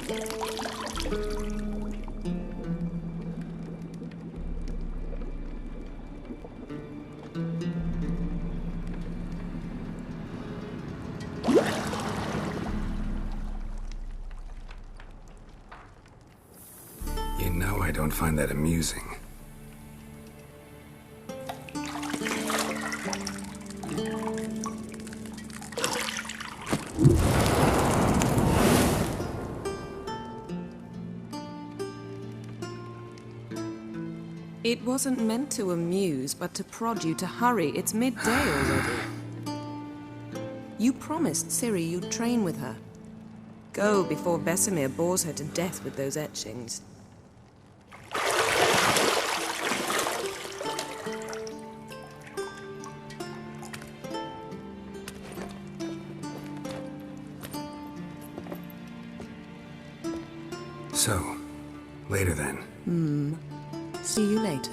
You know I don't find that amusing. It wasn't meant to amuse, but to prod you to hurry. It's midday already. You promised Ciri you'd train with her. Go before Vesemir bores her to death with those etchings. So, later then. See you later.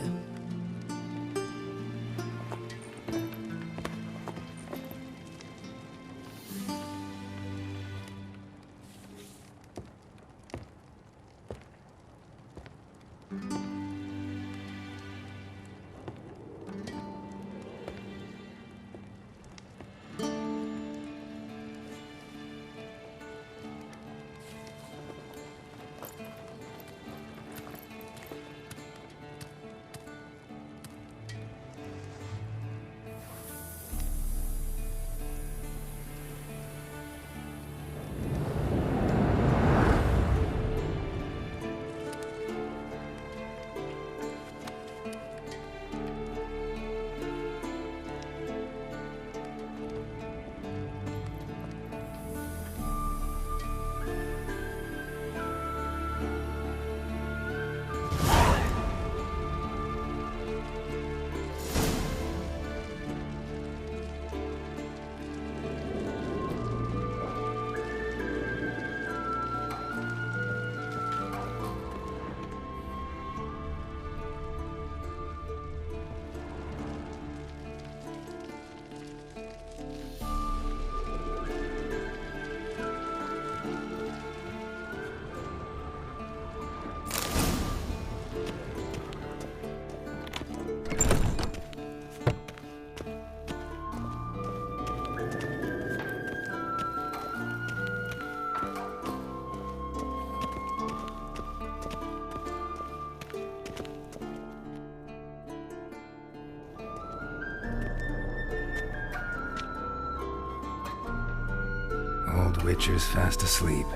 Old Witcher's fast asleep.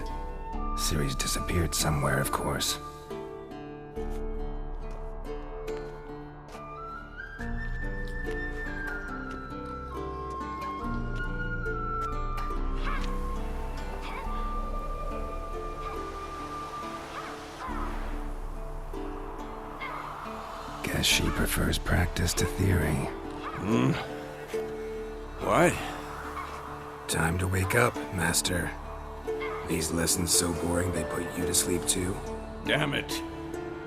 Ciri's disappeared somewhere, of course. Guess she prefers practice to theory. What? Time to wake up, Master. These lessons so boring they put you to sleep too? Damn it.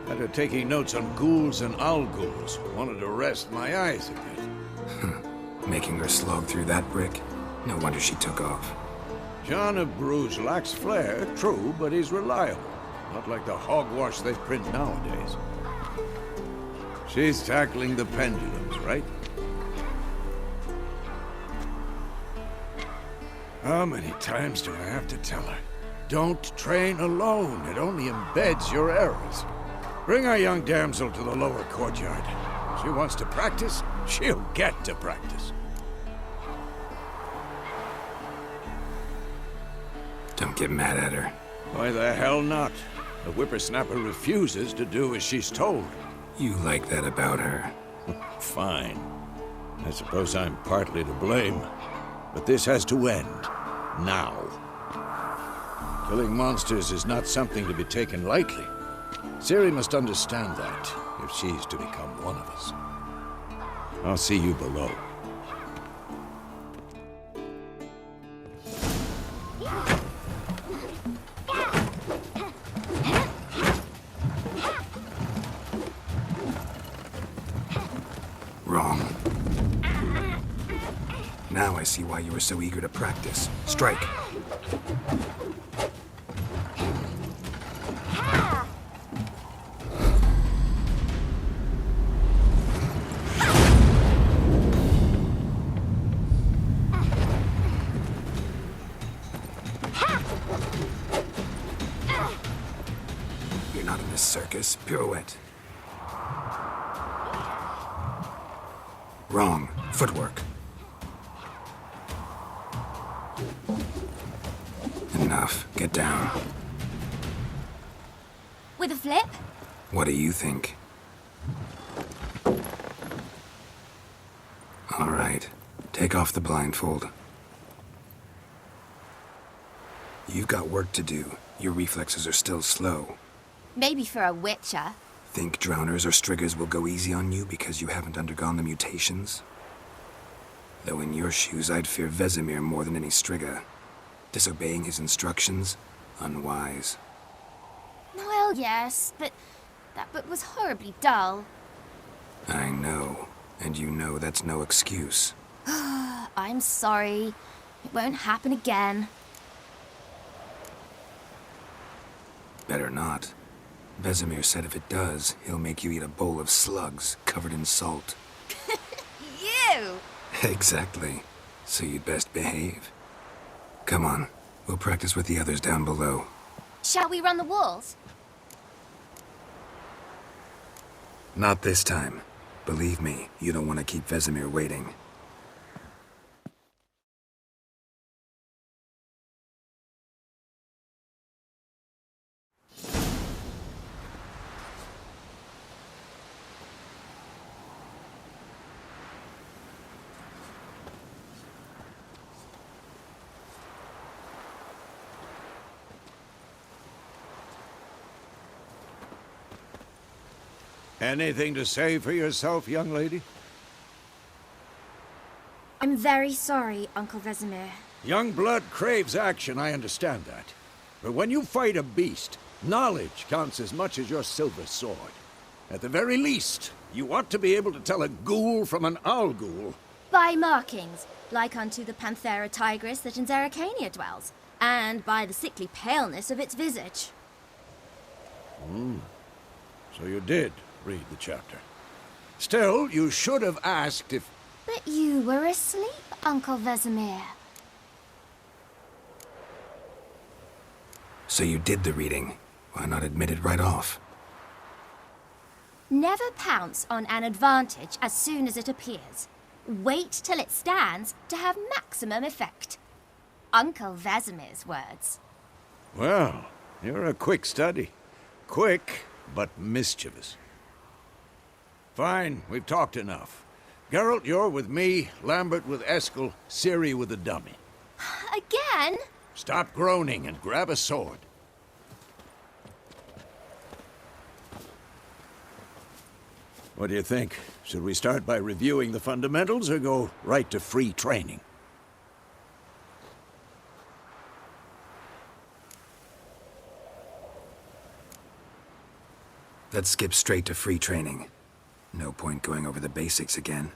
Had her taking notes on ghouls and owl-ghouls. Wanted to rest my eyes a bit. Making her slog through that brick? No wonder she took off. John of Bruges lacks flair, true, but he's reliable. Not like the hogwash they print nowadays. She's tackling the pendulums, right? How many times do I have to tell her? Don't train alone. It only embeds your errors. Bring our young damsel to the lower courtyard. She wants to practice, she'll get to practice. Don't get mad at her. Why the hell not? The whippersnapper refuses to do as she's told. You like that about her. Fine. I suppose I'm partly to blame. But this has to end. Now. Killing monsters is not something to be taken lightly. Ciri must understand that, if she's to become one of us. I'll see you below. Wrong. Now I see why you were so eager to practice. Strike. You're not in this circus. Pirouette. Wrong. Footwork. Enough. Get down. With a flip? What do you think? All right. Take off the blindfold. You've got work to do. Your reflexes are still slow. Maybe for a witcher. Think drowners or striggers will go easy on you because you haven't undergone the mutations? Though in your shoes, I'd fear Vesemir more than any strigger. Disobeying his instructions? Unwise. Well, yes, but that book was horribly dull. I know. And you know that's no excuse. I'm sorry. It won't happen again. Better not. Vesemir said if it does, he'll make you eat a bowl of slugs covered in salt. You! Exactly. So you'd best behave. Come on. We'll practice with the others down below. Shall we run the walls? Not this time. Believe me, you don't want to keep Vesemir waiting. Anything to say for yourself, young lady? I'm very sorry, Uncle Vesemir. Young blood craves action, I understand that. But when you fight a beast, knowledge counts as much as your silver sword. At the very least, you ought to be able to tell a ghoul from an owl ghoul. By markings, like unto the Panthera tigris that in Zerrikania dwells, and by the sickly paleness of its visage. So you did read the chapter. Still, you should have asked if... But you were asleep, Uncle Vesemir. So you did the reading. Why not admit it right off? Never pounce on an advantage as soon as it appears. Wait till it stands to have maximum effect. Uncle Vesemir's words. Well, you're a quick study. Quick, but mischievous. Fine, we've talked enough. Geralt, you're with me, Lambert with Eskel, Ciri with the dummy. Again? Stop groaning and grab a sword. What do you think? Should we start by reviewing the fundamentals or go right to free training? Let's skip straight to free training. No point going over the basics again.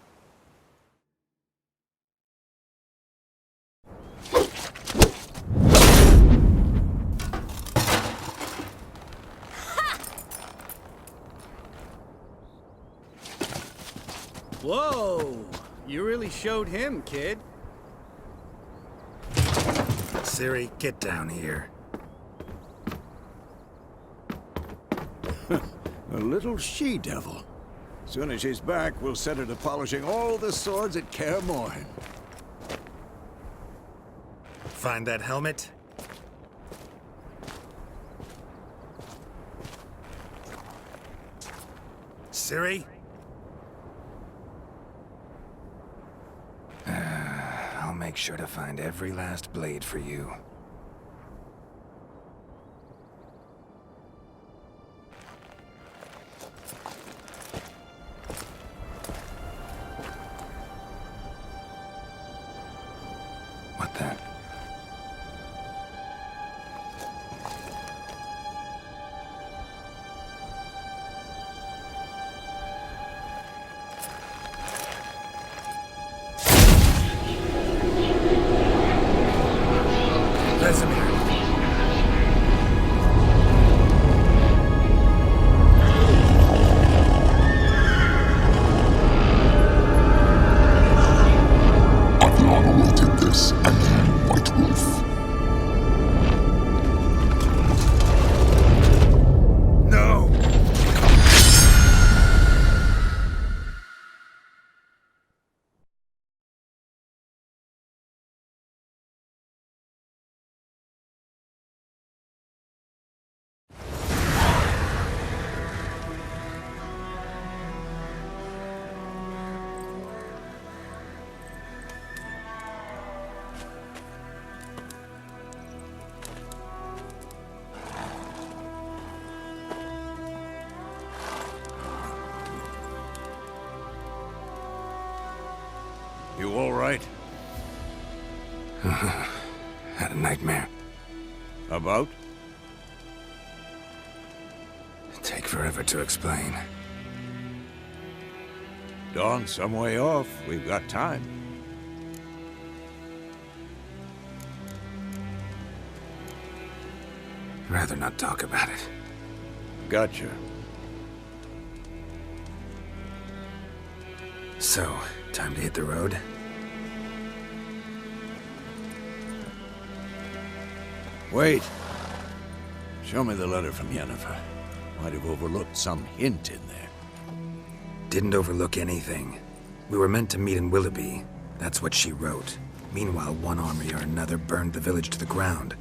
Whoa! You really showed him, kid. Ciri, get down here. A little she-devil. Soon as she's back, we'll set her to polishing all the swords at Kaer Morhen. Find that helmet? Ciri? I'll make sure to find every last blade for you. What then? nightmare. About? Take forever to explain. Dawn's some way off. We've got time. Rather not talk about it. Gotcha. So, time to hit the road? Wait. Show me the letter from Yennefer. Might have overlooked some hint in there. Didn't overlook anything. We were meant to meet in Willoughby. That's what she wrote. Meanwhile, one army or another burned the village to the ground.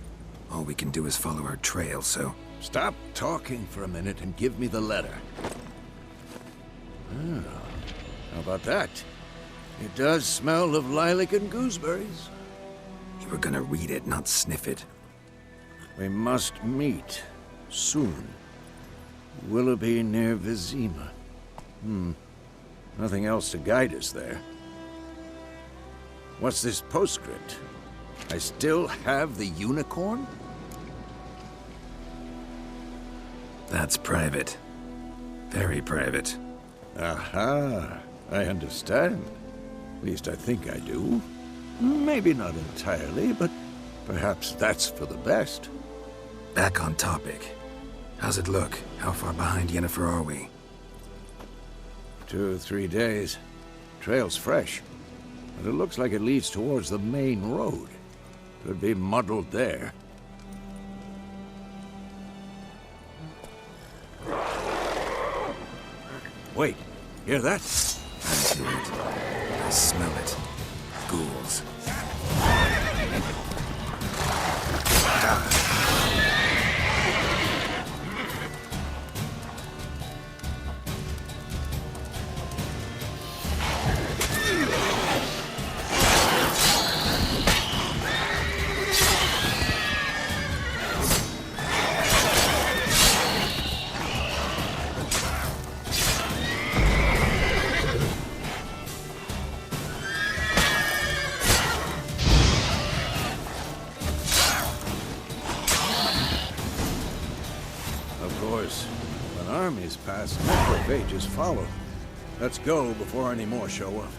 All we can do is follow our trail, so... Stop talking for a minute and give me the letter. Ah, how about that? It does smell of lilac and gooseberries. You were gonna read it, not sniff it. We must meet. Soon. Willoughby near Vizima. Nothing else to guide us there. What's this postscript? I still have the unicorn? That's private. Very private. Aha, I understand. At least I think I do. Maybe not entirely, but perhaps that's for the best. Back on topic. How's it look? How far behind Yennefer are we? 2 or 3 days. Trail's fresh, but it looks like it leads towards the main road. Could be muddled there. Wait, hear that? I hear it. I smell it. Ghouls. Armies pass, necrophages follow. Let's go before any more show up.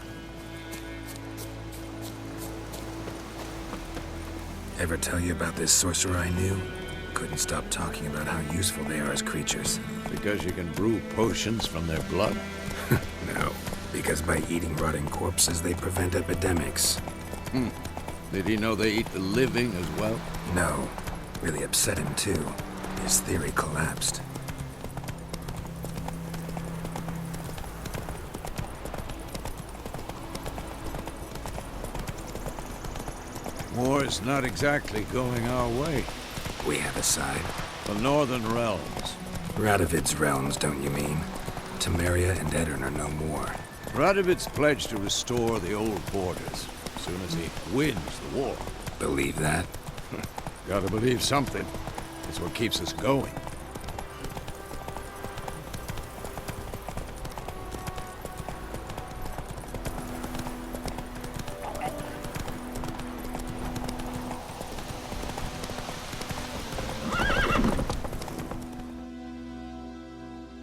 Ever tell you about this sorcerer I knew? Couldn't stop talking about how useful they are as creatures. Because you can brew potions from their blood? No, because by eating rotting corpses, they prevent epidemics. Did he know they eat the living as well? No. Really upset him, too. His theory collapsed. War's not exactly going our way. We have a side. The Northern Realms. Radovid's realms, don't you mean? Temeria and Edirn are no more. Radovid's pledged to restore the old borders as soon as he wins the war. Believe that? Gotta believe something. It's what keeps us going.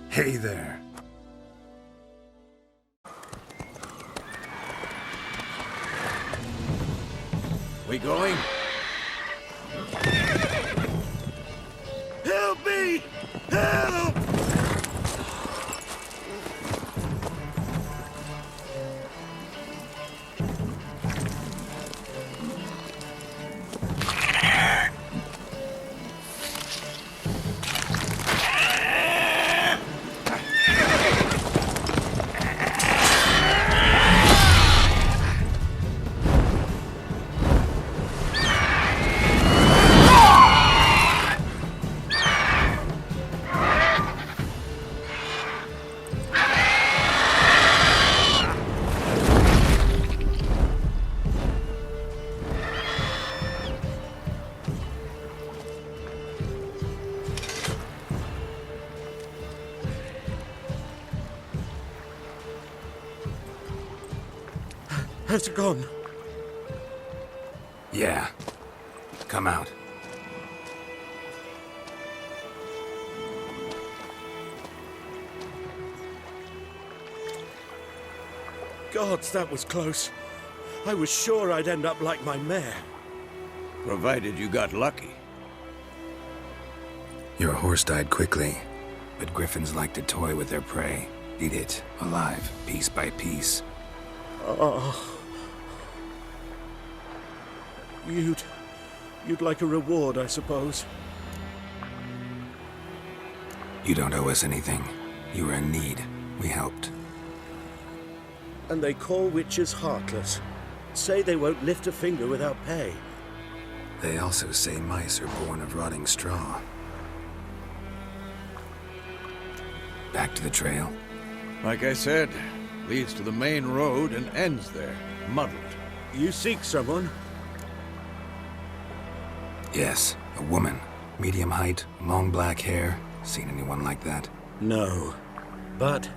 Hey there. We going? Help me! Help! Has it gone? Yeah. Come out. Gods, that was close. I was sure I'd end up like my mare. Provided you got lucky. Your horse died quickly, but griffins like to toy with their prey. Eat it, alive, piece by piece. Oh. You'd like a reward, I suppose. You don't owe us anything. You were in need. We helped. And they call witches heartless. Say they won't lift a finger without pay. They also say mice are born of rotting straw. Back to the trail? Like I said, leads to the main road and ends there, muddled. You seek someone? Yes, a woman. Medium height, long black hair. Seen anyone like that? No. But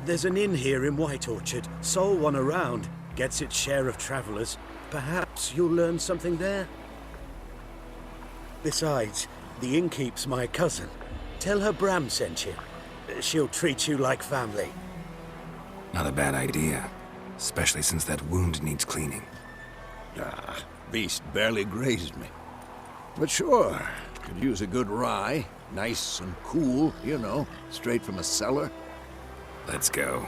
there's an inn here in White Orchard. Sole one around. Gets its share of travelers. Perhaps you'll learn something there? Besides, the innkeep's my cousin. Tell her Bram sent you. She'll treat you like family. Not a bad idea. Especially since that wound needs cleaning. Ah, beast barely grazed me. But sure, could use a good rye. Nice and cool, you know, straight from a cellar. Let's go.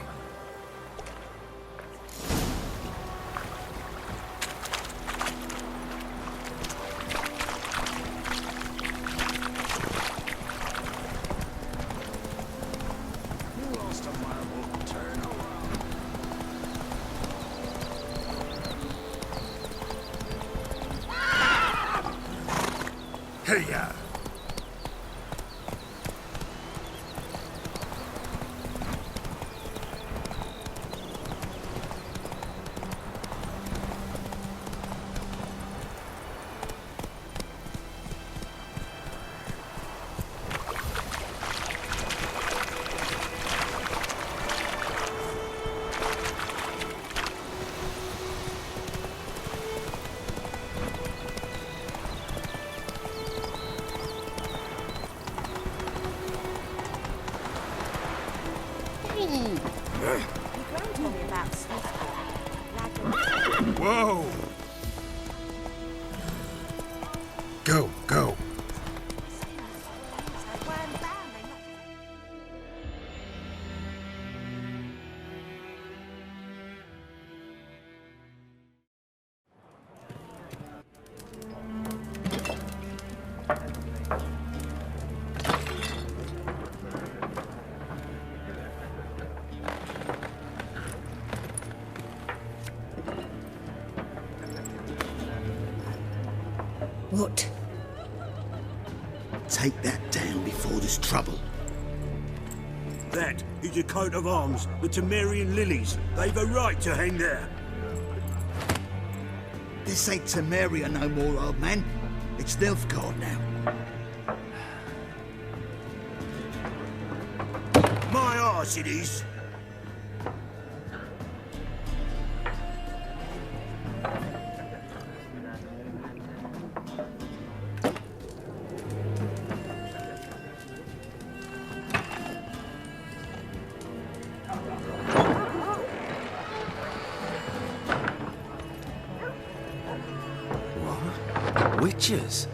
Hey-ya! Whoa! Go, go. What? Take that down before there's trouble. That is a coat of arms, the Temerian lilies. They've a right to hang there. This ain't Temeria no more, old man. It's Nilfgaard now. My arse it is. Witches?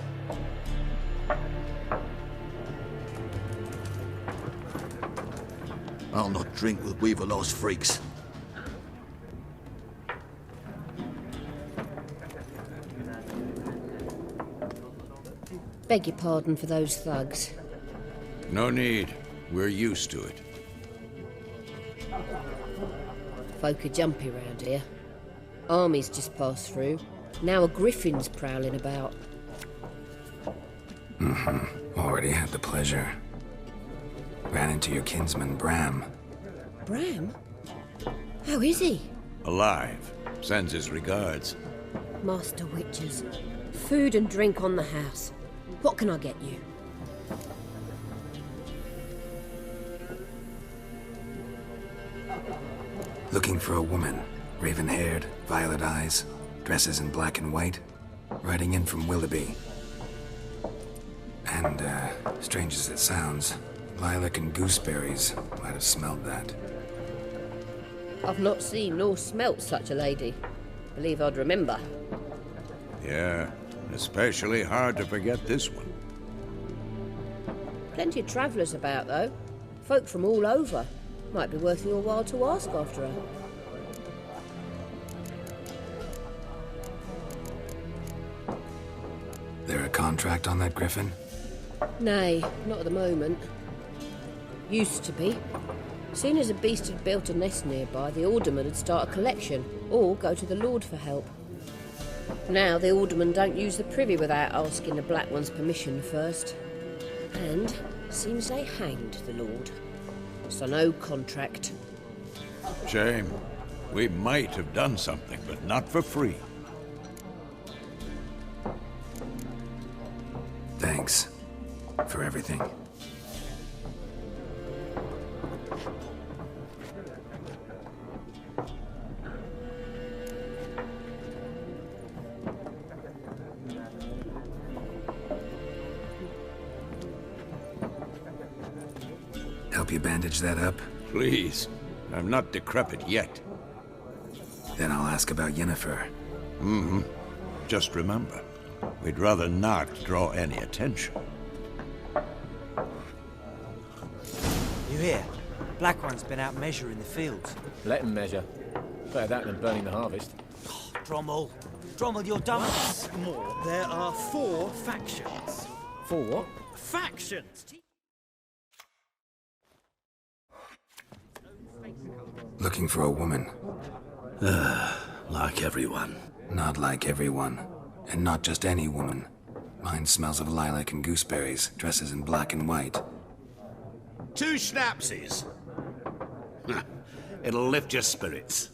I'll not drink with Weaverlaw's freaks. Beg your pardon for those thugs. No need. We're used to it. Folk are jumpy round here. Armies just passed through. Now a griffin's prowling about. Already had the pleasure. Ran into your kinsman, Bram. Bram? How is he? Alive. Sends his regards. Master Witches. Food and drink on the house. What can I get you? Looking for a woman. Raven-haired, violet eyes, dresses in black and white. riding in from Willoughby. And, strange as it sounds, lilac and gooseberries might have smelled that. I've not seen nor smelt such a lady. Believe I'd remember. Yeah, especially hard to forget this one. Plenty of travellers about, though. Folk from all over. Might be worth your while to ask after her. There a contract on that Griffin? Nay, not at the moment. Used to be. Soon as a beast had built a nest nearby, the alderman would start a collection, or go to the Lord for help. Now the aldermen don't use the privy without asking the Black One's permission first. And seems they hanged the Lord. So no contract. Shame. We might have done something, but not for free. Thanks for everything. Help you bandage that up? Please. I'm not decrepit yet. Then I'll ask about Yennefer. Mm-hmm. Just remember, we'd rather not draw any attention. You hear? Black One's been out measuring the fields. Let him measure. Better that than burning the harvest. Oh, Drommel. Drommel, you're dumb. More. There are 4 factions. 4 what? Factions! Looking for a woman. Like everyone. Not like everyone. And not just any woman. Mine smells of lilac and gooseberries, dresses in black and white. 2 schnapsies. It'll lift your spirits.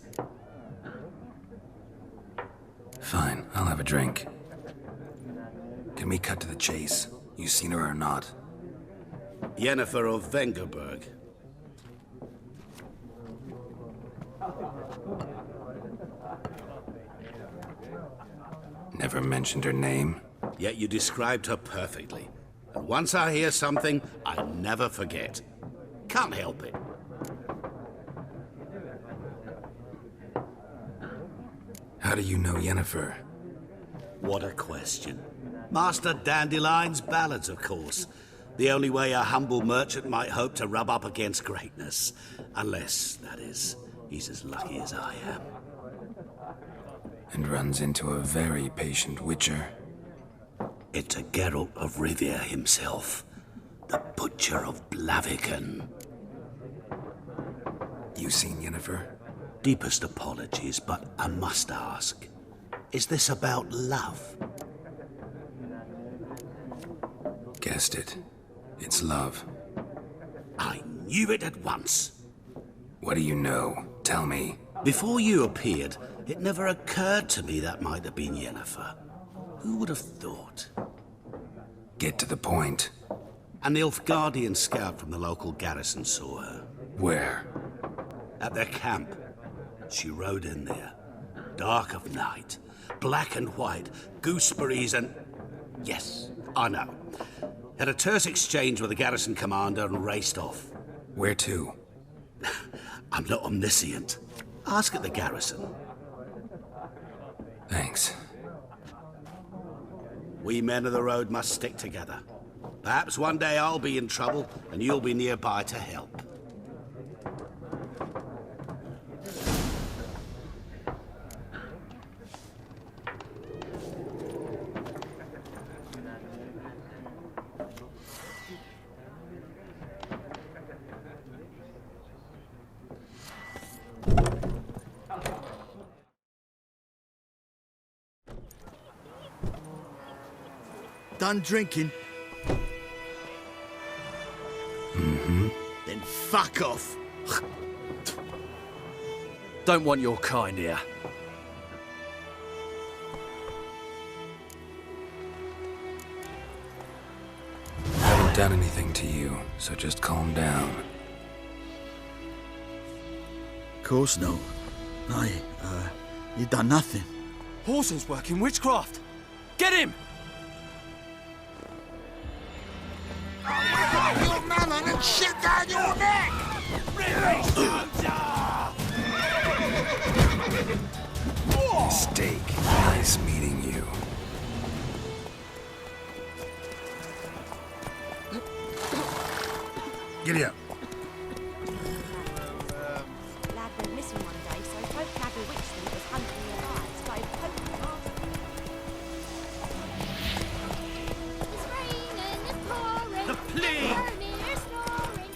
Fine, I'll have a drink. Can we cut to the chase? You seen her or not? Yennefer of Vengerberg. Never mentioned her name. Yet you described her perfectly. And once I hear something, I never forget. Can't help it. How do you know Yennefer? What a question. Master Dandelion's ballads, of course. The only way a humble merchant might hope to rub up against greatness. Unless, that is, he's as lucky as I am. And runs into a very patient witcher. It's a Geralt of Rivia himself. The Butcher of Blaviken. You seen Yennefer? Deepest apologies, but I must ask. Is this about love? Guessed it. It's love. I knew it at once. What do you know? Tell me. Before you appeared, it never occurred to me that might have been Yennefer. Who would have thought? Get to the point. An Nilfgaardian scout from the local garrison saw her. Where? At their camp. She rode in there. Dark of night. Black and white. Gooseberries and... Yes, I know. Had a terse exchange with the garrison commander and raced off. Where to? I'm not omniscient. Ask at the garrison. Thanks. We men of the road must stick together. Perhaps one day I'll be in trouble and you'll be nearby to help. Done drinking? Mm-hmm. Then fuck off. Don't want your kind here. Haven't done anything to you, so just calm down. Course no. You done nothing. Whoresen's working witchcraft. Get him! Your melon and shit down your neck! Mistake. Nice meeting you. Giddy up. Lad went missing one day, so folk Nabby Witchley was hunting the alive, started poking him after. It's raining, it's pouring. The plague! Burning, it's snoring.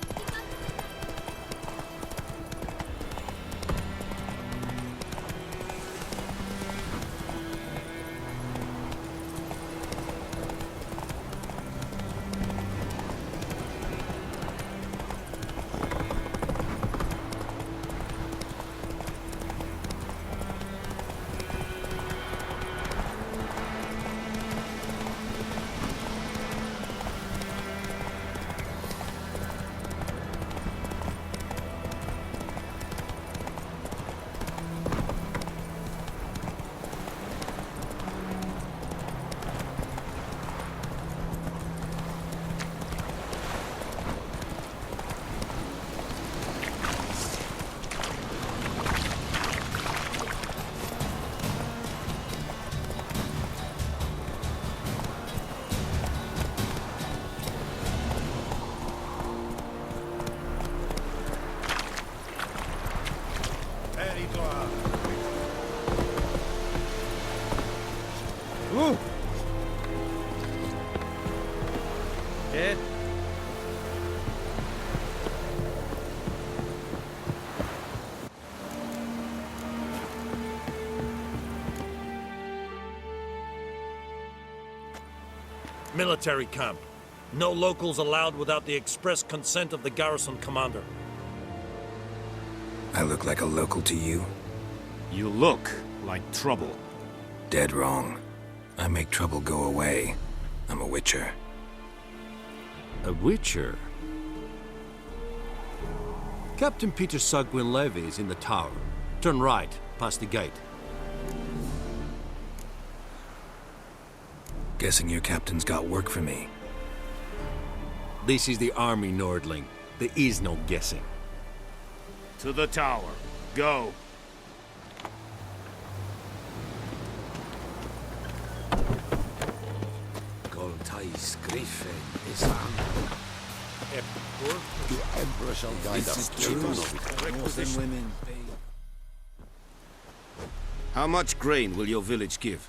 Ooh. Dead? Military camp. No locals allowed without the express consent of the garrison commander. I look like a local to you? You look like trouble. Dead wrong. I make trouble go away. I'm a witcher. A witcher? Captain Peter Sagwin Levy is in the tower. Turn right, past the gate. Guessing your captain's got work for me. This is the army, Nordling. There is no guessing. To the tower. Go. Griffem is on. The Emperor shall guide us. Northern women. How much grain will your village give?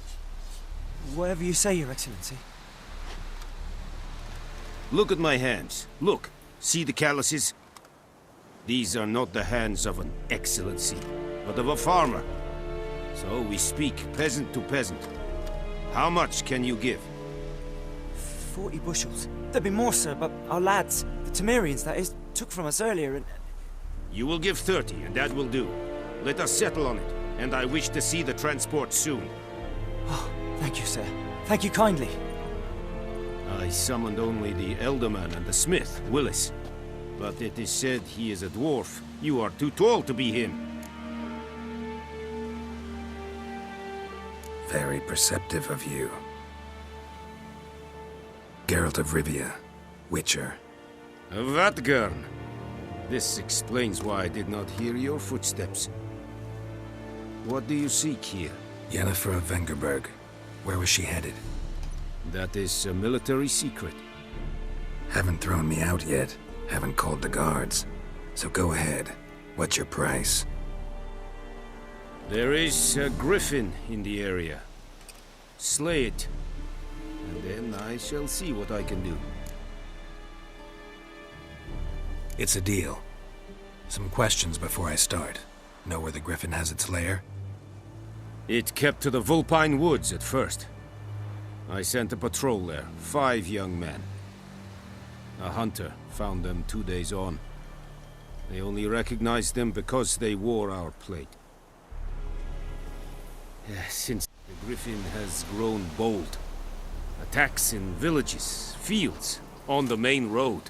Whatever you say, Your Excellency. Look at my hands. Look. See the calluses? These are not the hands of an excellency, but of a farmer. So we speak peasant to peasant. How much can you give? 40 bushels. There'd be more, sir, but our lads, the Temerians, that is, took from us earlier and... You will give 30, and that will do. Let us settle on it, and I wish to see the transport soon. Oh, thank you, sir. Thank you kindly. I summoned only the Elderman and the smith, Willis. But it is said he is a dwarf. You are too tall to be him. Very perceptive of you. Geralt of Rivia, Witcher. Vatgern. This explains why I did not hear your footsteps. What do you seek here? Yennefer of Vengerberg. Where was she headed? That is a military secret. Haven't thrown me out yet. Haven't called the guards. So go ahead. What's your price? There is a griffin in the area. Slay it. And then I shall see what I can do. It's a deal. Some questions before I start. Know where the griffin has its lair? It kept to the Vulpine Woods at first. I sent a patrol there, 5 young men. A hunter found them 2 days on. They only recognized them because they wore our plate. Since the griffin has grown bold. Attacks in villages, fields, on the main road.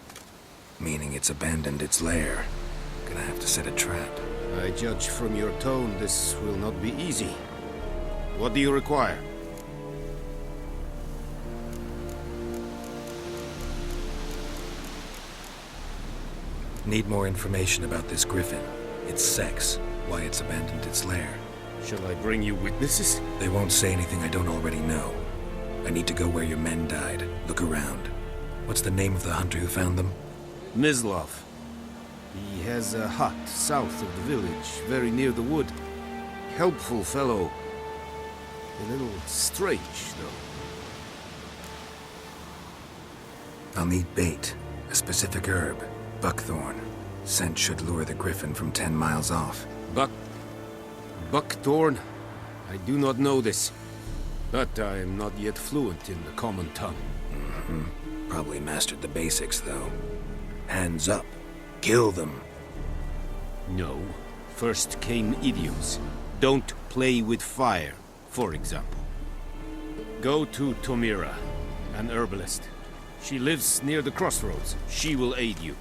Meaning it's abandoned its lair. Gonna have to set a trap. I judge from your tone this will not be easy. What do you require? Need more information about this Griffin. Its sex, why it's abandoned its lair. Shall I bring you witnesses? They won't say anything I don't already know. I need to go where your men died. Look around. What's the name of the hunter who found them? Mislov. He has a hut south of the village, very near the wood. Helpful fellow. A little strange, though. I'll need bait. A specific herb. Buckthorn. Scent should lure the Griffin from 10 miles off. Buckthorn? I do not know this. But I am not yet fluent in the common tongue. Probably mastered the basics, though. Hands up. Kill them. No. First came idioms. Don't play with fire, for example. Go to Tomira, an herbalist. She lives near the crossroads. She will aid you.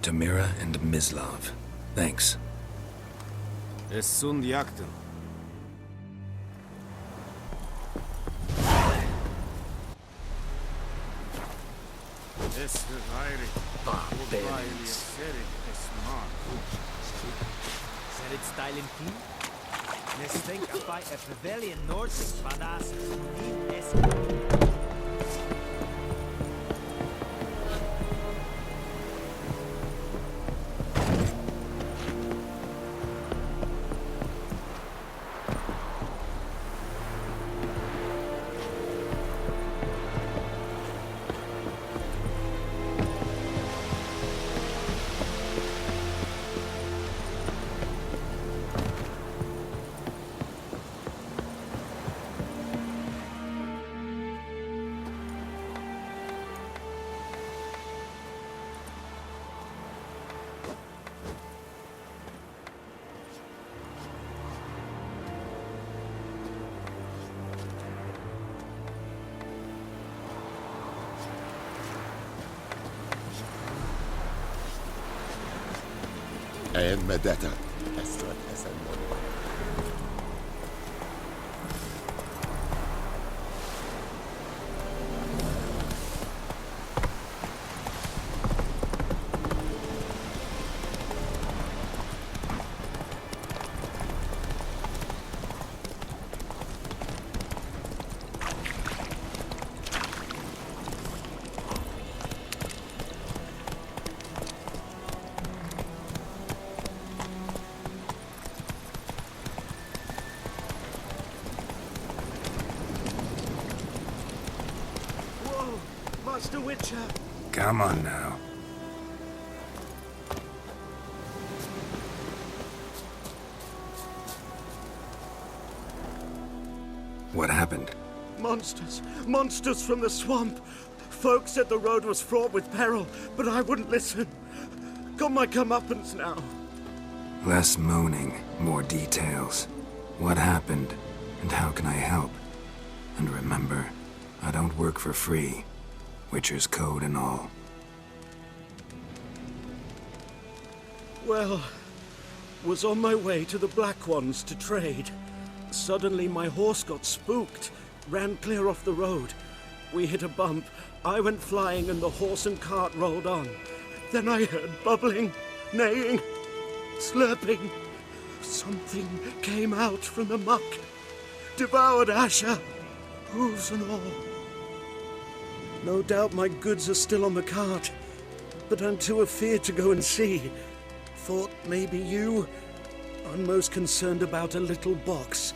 Tomira and Mislov. Thanks. Es sunt jakten. Said it style in key? Let's think about a pavilion north of Badass. And Medetta. Master Witcher! Come on now. What happened? Monsters! Monsters from the swamp! Folk said the road was fraught with peril, but I wouldn't listen. Got my comeuppance now. Less moaning, more details. What happened, and how can I help? And remember, I don't work for free. Witcher's code and all. Well, was on my way to the Black Ones to trade. Suddenly my horse got spooked, ran clear off the road. We hit a bump, I went flying and the horse and cart rolled on. Then I heard bubbling, neighing, slurping. Something came out from the muck, devoured Asher, hooves and all. No doubt my goods are still on the cart, but I'm too afeard to go and see. Thought maybe you. I'm most concerned about a little box.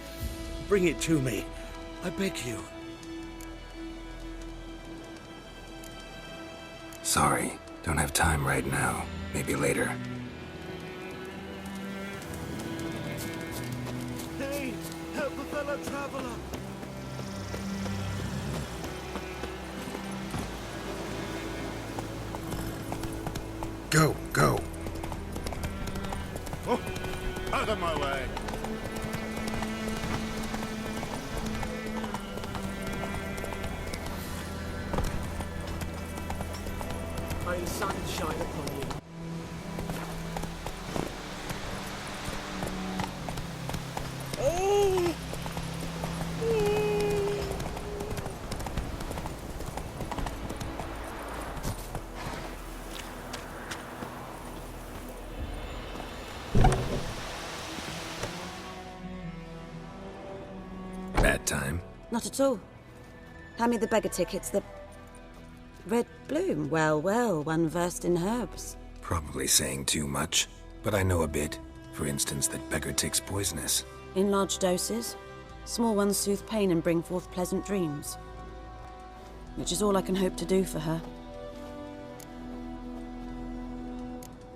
Bring it to me, I beg you. Sorry, don't have time right now. Maybe later. Hey, help a fellow traveler! Go, go. Oh, out of my way. May sun shine upon you. Oh! Not at all. Hand me the beggar tickets, the... Red bloom. Well, well, one versed in herbs. Probably saying too much, but I know a bit. For instance, that beggar tick's poisonous. In large doses. Small ones soothe pain and bring forth pleasant dreams. Which is all I can hope to do for her.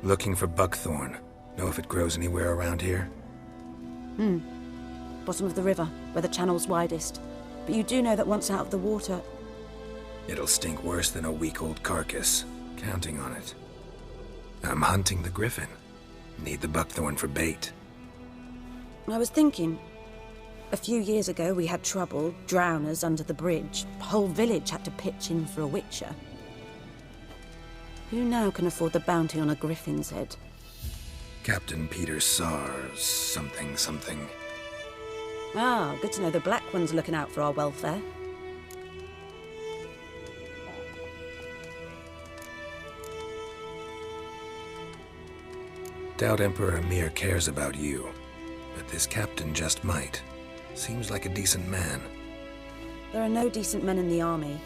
Looking for buckthorn. Know if it grows anywhere around here? Bottom of the river, where the channel's widest. But you do know that once out of the water... It'll stink worse than a week-old carcass. Counting on it. I'm hunting the Griffin. Need the buckthorn for bait. I was thinking... A few years ago we had trouble, drowners under the bridge. The whole village had to pitch in for a witcher. Who now can afford the bounty on a griffin's head? Captain Peter Sars, something. Ah, good to know the Black One's looking out for our welfare. Doubt Emperor Emir cares about you, but this captain just might. Seems like a decent man. There are no decent men in the army.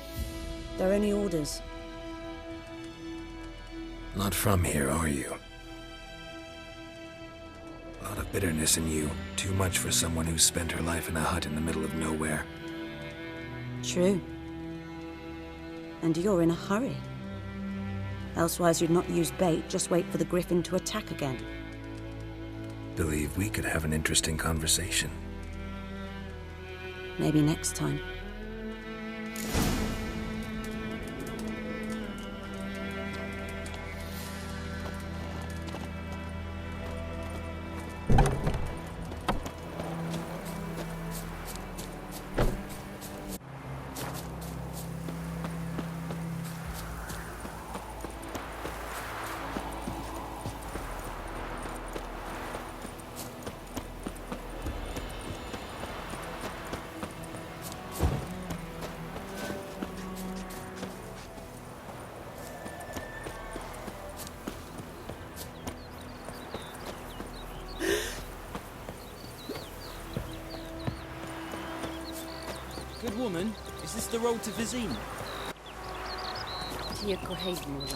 They're only orders. Not from here, are you? A lot of bitterness in you. Too much for someone who's spent her life in a hut in the middle of nowhere. True. And you're in a hurry. Elsewise you'd not use bait, just wait for the Griffin to attack again. Believe we could have an interesting conversation. Maybe next time. Good woman, is this the road to Vizima? To your grave, more like.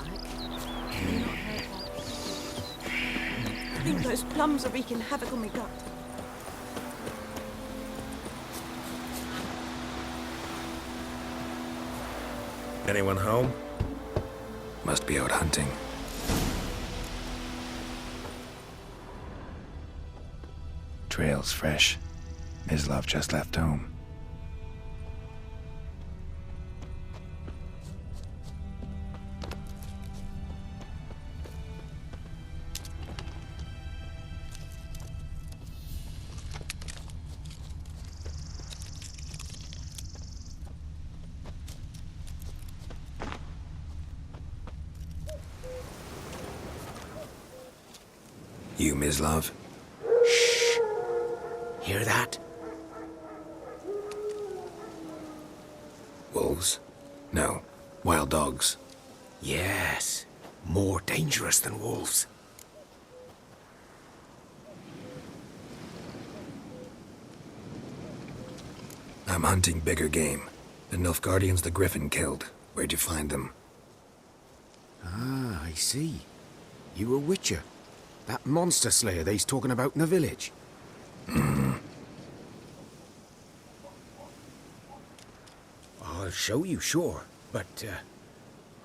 I think those plums are wreaking havoc on my gut. Anyone home? Must be out hunting. Trail's fresh. Mislav just left home. You, Mislav? Shh! Hear that? Wolves? No. Wild dogs. Yes. More dangerous than wolves. I'm hunting bigger game. The Nilfgaardians the Griffin killed. Where'd you find them? Ah, I see. You a witcher. That monster slayer they's talking about in the village. I'll show you, sure. But,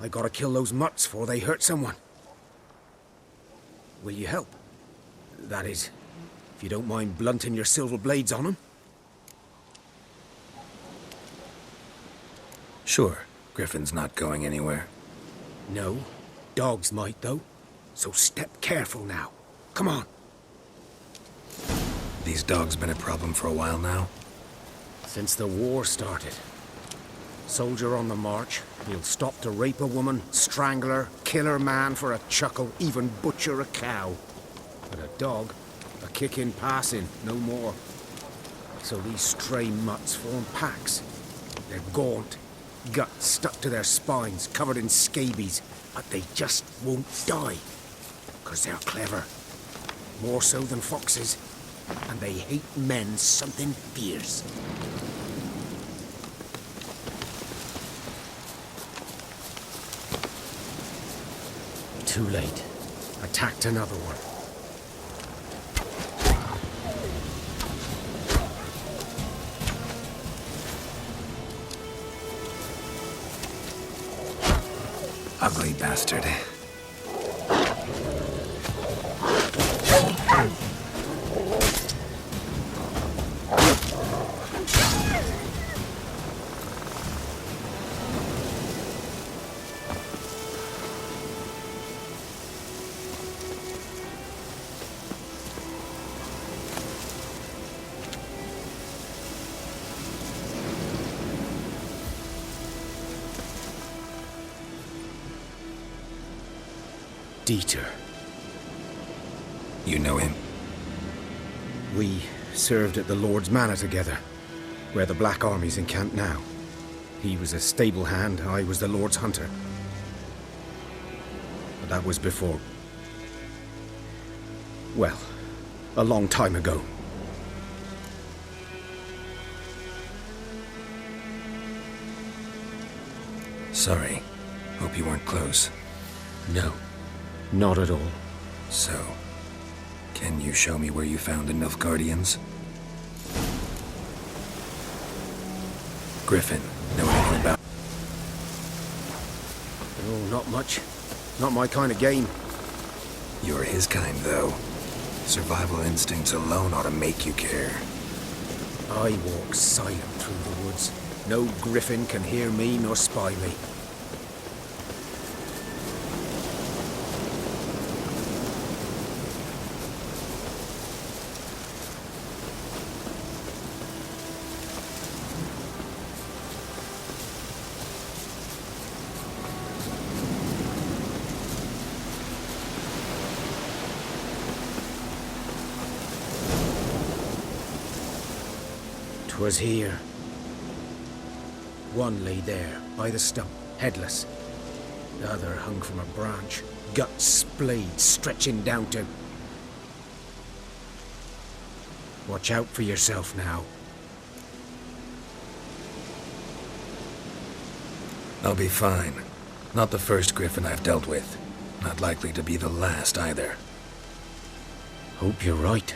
I gotta kill those mutts before they hurt someone. Will you help? That is, if you don't mind blunting your silver blades on them. Sure. Griffin's not going anywhere. No. Dogs might, though. So step careful now. Come on. These dogs been a problem for a while now? Since the war started. Soldier on the march, he'll stop to rape a woman, strangle her, kill her man for a chuckle, even butcher a cow. But a dog, a kick in passing, no more. So these stray mutts form packs. They're gaunt, guts stuck to their spines, covered in scabies, but they just won't die. 'Cause they're clever. More so than foxes. And they hate men something fierce. too late. Attacked another one. Ugly bastard. Dieter. You know him? We served at the Lord's Manor together, where the Black Army's encamped now. He was a stable hand, I was the Lord's hunter. But that was before... well, a long time ago. Sorry. Hope you weren't close. No. Not at all. So, can you show me where you found the Nilfgaardians? Griffin, know anything about... Oh, not much. Not my kind of game. You're his kind, though. Survival instincts alone ought to make you care. I walk silent through the woods. No Griffin can hear me nor spy me. Was here. One lay there, by the stump, headless. The other hung from a branch, guts splayed, stretching down to... Watch out for yourself now. I'll be fine. Not the first Griffin I've dealt with. Not likely to be the last, either. Hope you're right.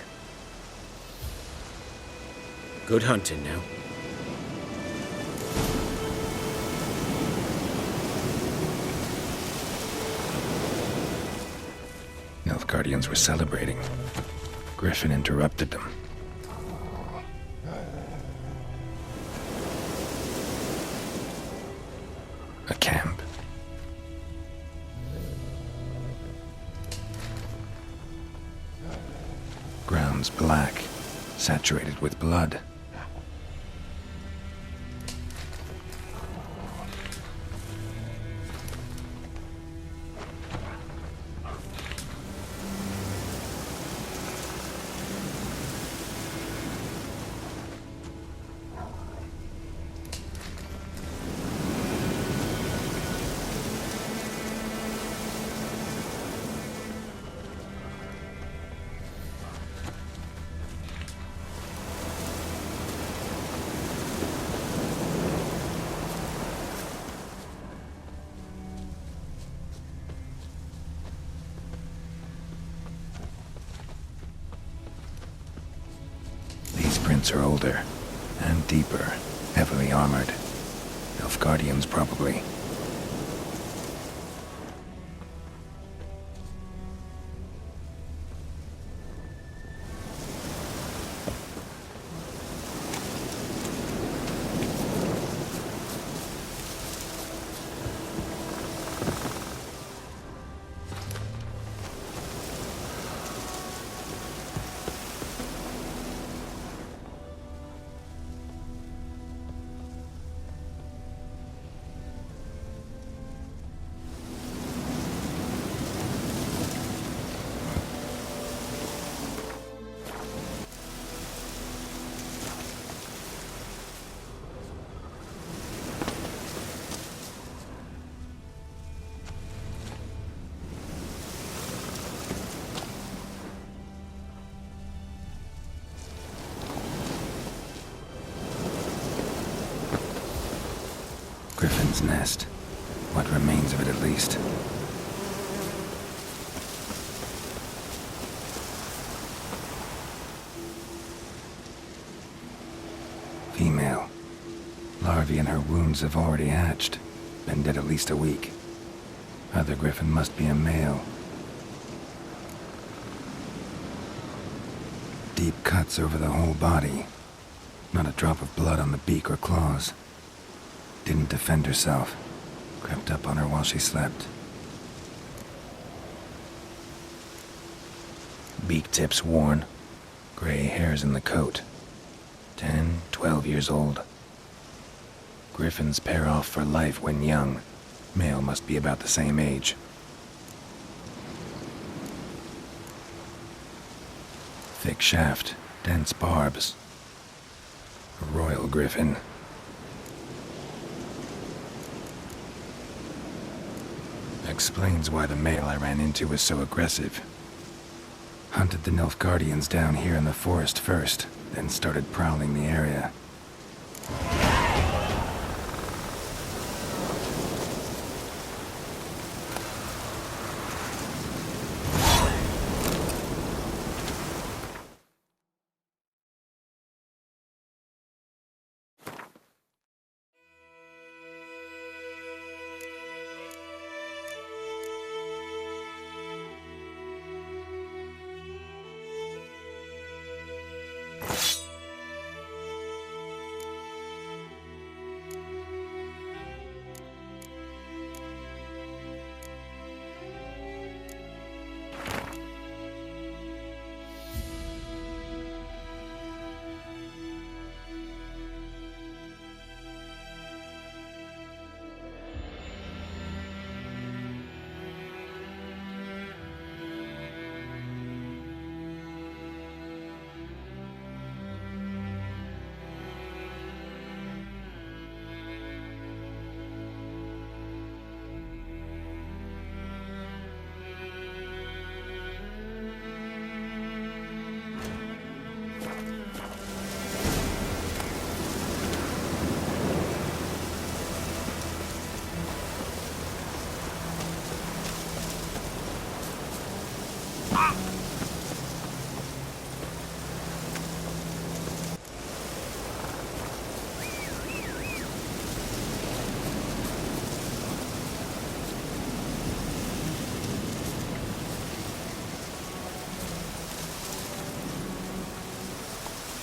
Good hunting now. Nilfgaardians were celebrating. Griffin interrupted them. A camp. Ground's black, saturated with blood. Prints are older and deeper, heavily armored. Nilfgaardians, probably. Griffin's nest. What remains of it, at least. and her wounds have already hatched. Been dead at least a week. Other Griffin must be a male. Deep cuts over the whole body. Not a drop of blood on the beak or claws. Didn't defend herself. Crept up on her while she slept. Beak tips worn. Gray hairs in the coat. 10, 12 years old. Griffins pair off for life when young. Male must be about the same age. Thick shaft, dense barbs. A royal griffin. Explains why the male I ran into was so aggressive. Hunted the Nilfgaardians down here in the forest first, then started prowling the area.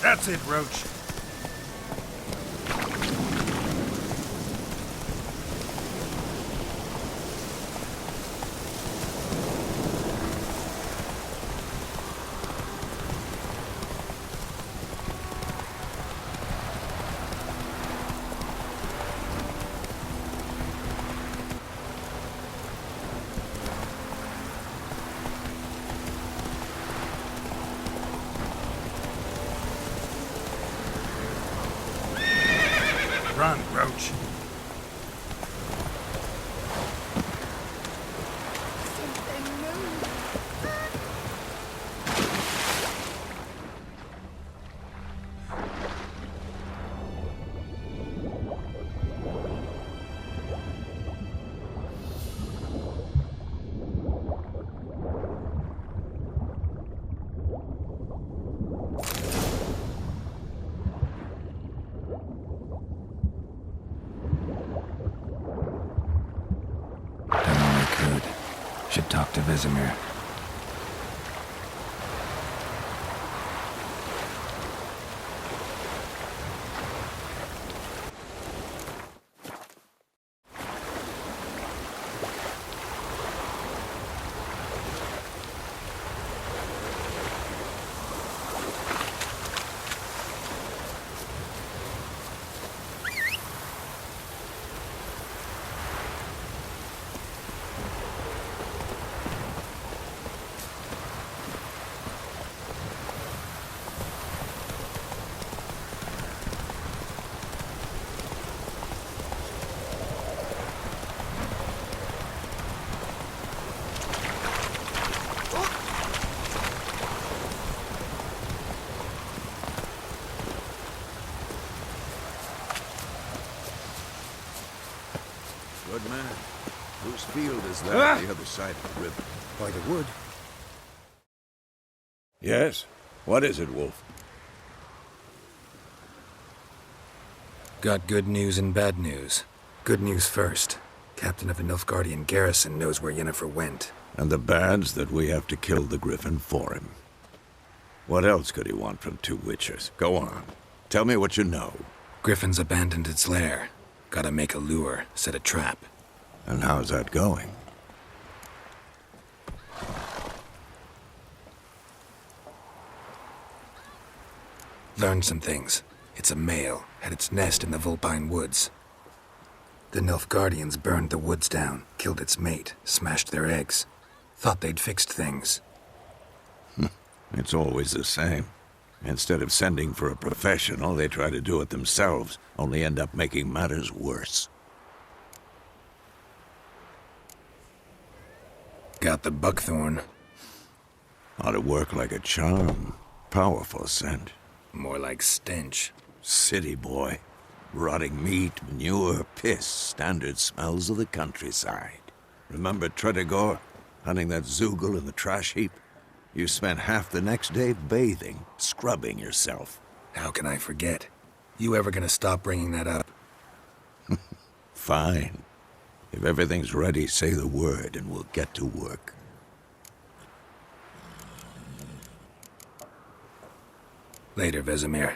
That's it, Roach. Run, Roach. Should talk to Vesemir. Good man. Whose field is that on the other side of the river? By the wood. Yes. What is it, Wolf? Got good news and bad news. Good news first. Captain of the Nilfgaardian garrison knows where Yennefer went. And the bad's that we have to kill the Griffin for him. What else could he want from two witchers? Go on. Tell me what you know. Griffin's abandoned its lair. Gotta make a lure, set a trap. And how's that going? Learned some things. It's a male, had its nest in the Vulpine Woods. The Nilfgaardians burned the woods down, killed its mate, smashed their eggs. Thought they'd fixed things. It's always the same. Instead of sending for a professional, they try to do it themselves, only end up making matters worse. Got the buckthorn. Ought to work like a charm. Powerful scent. More like stench. City boy. Rotting meat, manure, piss, standard smells of the countryside. Remember Tretogor? Hunting that Zoogle in the trash heap? You spent half the next day bathing, scrubbing yourself. How can I forget? You ever gonna stop bringing that up? Fine. If everything's ready, say the word and we'll get to work. Later, Vesemir.